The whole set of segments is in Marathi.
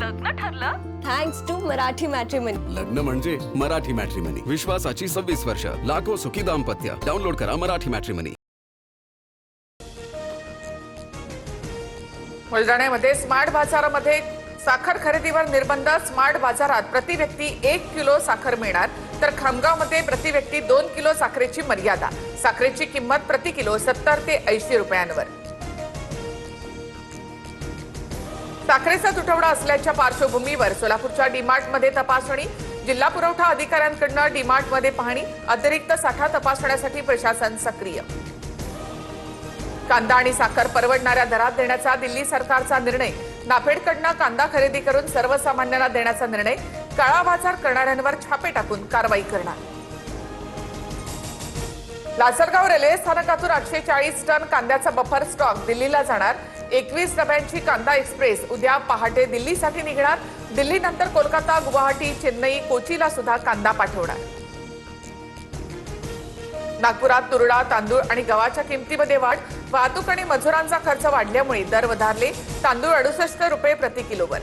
लग्न ठरलं? Thanks to Marathi matrimony. लग्न म्हणजे मराठी मॅट्रिमनी. विश्वासाची 26 वर्ष. लाखो सुखी दाम्पत्य. डाउनलोड करा मराठी मॅट्रिमनी. बुलढाण्यामध्ये स्मार्ट बाजारामध्ये साखर खरेदीवर निर्बंध. स्मार्ट बाजारात प्रति व्यक्ती 1 किलो साखर मिळणार, तर खामगावमध्ये प्रति व्यक्ती 2 किलो साखरेची मर्यादा. साखरेची किंमत प्रति किलो 70 ते 80 रुपयांवर. साखरेचा तुटवडा असल्याच्या पार्श्वभूमीवर सोलापूरच्या डीमार्टमध्ये तपासणी. जिल्हा पुरवठा अधिकाऱ्यांकडून डीमार्टमध्ये पाहणी. अतिरिक्त साठा तपासण्यासाठी प्रशासन सक्रिय. कांदा आणि साखर परवडणाऱ्या दरात देण्याचा दिल्ली सरकारचा निर्णय. नाफेडकडून कांदा खरेदी करून सर्वसामान्यांना देण्याचा निर्णय. काळा बाजार करणाऱ्यांवर छापे टाकून कारवाई करणार. लासलगाव रेल्वे स्थानकातून 840 टन कांद्याचा बफर स्टॉक दिल्लीला जाणार. 21 डब्यांची कांदा एक्सप्रेस उद्या पहाटे दिल्लीसाठी निघणार. दिल्लीनंतर कोलकाता, गुवाहाटी, चेन्नई, कोचीला सुद्धा कांदा पाठवणार. नागपुरात तुरडा, तांदूळ आणि गव्हाच्या किमतीमध्ये वाढ. वाहतूक आणि मजुरांचा खर्च वाढल्यामुळे दर वधारले. तांदूळ 68 रुपये प्रति किलोवर.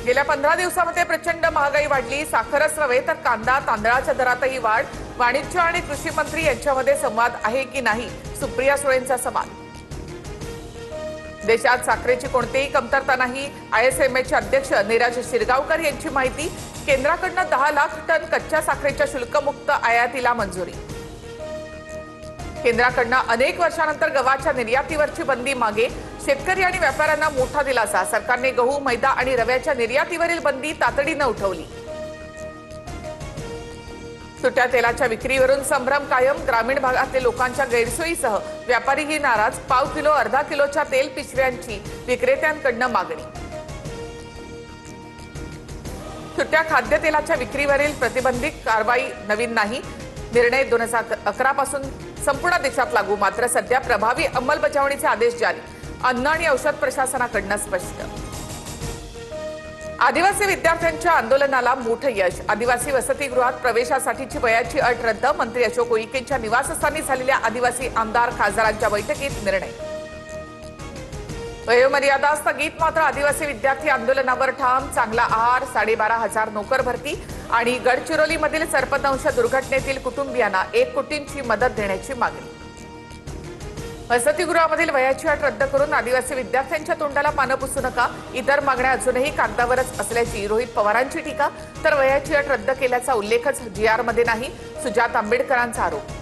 गेल्या 15 दिवसामध्ये प्रचंड महागाई वाढली. साखरच नव्हे तर कांदा, तांदळाच्या दरातही वाढ. वाणिज्य आणि कृषी मंत्री यांच्यामध्ये संवाद आहे की नाही, सुप्रिया सुळेंचा सवाल. देशात साखरेची कोणतीही कमतरता नाही. ISMAचे अध्यक्ष नीरज शिरगावकर यांची माहिती. केंद्राकडून 10 लाख टन कच्च्या साखरेच्या शुल्कमुक्त आयातीला मंजुरी. केंद्राकडून अनेक वर्षानंतर गव्हाच्या निर्यातीवरची बंदी मागे. शेतकरी आणि व्यापाऱ्यांना मोठा दिलासा. सरकारने गहू, मैदा आणि रव्याच्या निर्यातीवरील बंदी तातडीनं उठवली. सुट्या तेलाच्या विक्रीवरून संभ्रम कायम. ग्रामीण भागातील लोकांच्या गैरसोयीसह व्यापारीही नाराज. पाव किलो, अर्धा किलोच्या तेल पिशव्यांची विक्रेत्यांकडून मागणी. सुट्या खाद्यतेलाच्या विक्रीवरील प्रतिबंधित कारवाई नवीन नाही. निर्णय 2011 पासून संपूर्ण देशात लागू. मात्र सध्या प्रभावी अंमलबजावणीचे आदेश जारी. अन्न आणि औषध प्रशासनाकडून स्पष्ट. आदिवासी विद्यार्थ्यांच्या आंदोलनाला मोठं यश. आदिवासी वसतिगृहात प्रवेशासाठीची वयाची अट रद्द. मंत्री अशोक उईकेंच्या निवासस्थानी झालेल्या आदिवासी आमदार खासदारांच्या बैठकीत निर्णय. वयोमर्यादा स्थगित. मात्र आदिवासी विद्यार्थी आंदोलनावर ठाम. चांगला आहार, 12,500 नोकर भरती आणि गडचिरोलीमधील सर्पदंश दुर्घटनेतील कुटुंबियांना 1 कोटींची मदत देण्याची मागणी. वसतिगृहामधील वयाची अट रद्द करून आदिवासी विद्यार्थ्यांच्या तोंडाला पानं पुसू नका. इतर मागण्या अजूनही कागदावरच असल्याची रोहित पवारांची टीका. तर वयाची अट रद्द केल्याचा उल्लेखच GR मध्ये नाही. सुजात आंबेडकरांचा आरोप.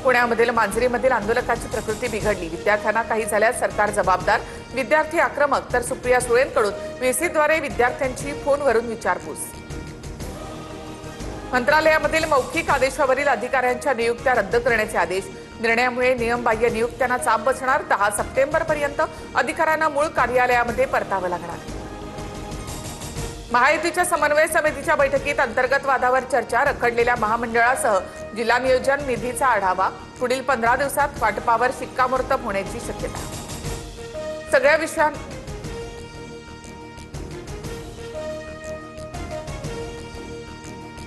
पुण्यामधील मांजरीमधील आंदोलकाची प्रकृती बिघडली. विद्यार्थ्यांना काही झाल्यास सरकार जबाबदार. विद्यार्थी आक्रमक. तर सुप्रिया सुळेंकडून VCद्वारे विद्यार्थ्यांची फोनवरून विचारपूस. मंत्रालयामधील मौखिक आदेशावरील अधिकाऱ्यांच्या नियुक्त्या रद्द करण्याचे आदेश. निर्णयामुळे नियमबाह्य नियुक्त्यांना चाप बसणार. 10 सप्टेंबरपर्यंत अधिकाऱ्यांना मूळ कार्यालयामध्ये परतावं लागणार. महायुतीच्या समन्वय समितीच्या बैठकीत अंतर्गत वादावर चर्चा. रखडलेल्या महामंडळासह जिल्हा नियोजन निधीचा आढावा. पुढील 15 दिवसात वाटपावर शिक्कामोर्तब होण्याची शक्यता. सगळ्या विषयां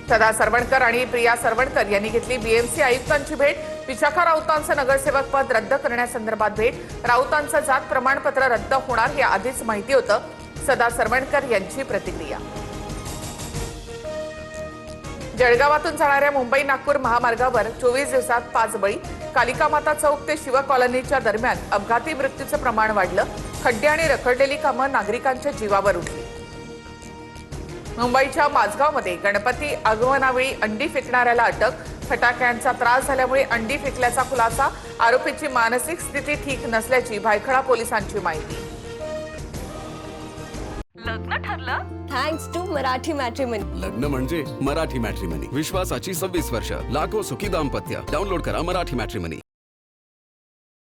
सदा सरवणकर आणि प्रिया सरवणकर यांनी घेतली BMC आयुक्तांची भेट. विशाखा राऊतांचं नगरसेवक पद रद्द करण्यासंदर्भात भेट. राऊतांचं जात प्रमाणपत्र रद्द होणार हे आधीच माहिती होतं. सदा सरवणकर यांची प्रतिक्रिया. जळगावातून जाणाऱ्या मुंबई नागपूर महामार्गावर 24 दिवसात 5 बळी. कालिका माता चौक ते शिव कॉलनीच्या दरम्यान अपघाती मृत्यूचं प्रमाण वाढलं. खड्डे आणि रखडलेली कामं नागरिकांच्या जीवावर उठली. मुंबईच्या माझगावमध्ये गणपती आगमनावेळी अंडी फेकणाऱ्याला अटक. फटाक्यांचा त्रास झाल्यामुळे अंडी फेकल्याचा खुलासा. आरोपीची मानसिक स्थिती ठीक नसल्याची भायखळा पोलिसांची माहिती. लग्न ठरलं? Thanks to Marathi matrimony. लग्न म्हणजे मराठी मॅट्रिमनी. विश्वासाची 26 वर्ष. लाखो सुखी दाम्पत्य. डाउनलोड करा मराठी मॅट्रिमनी.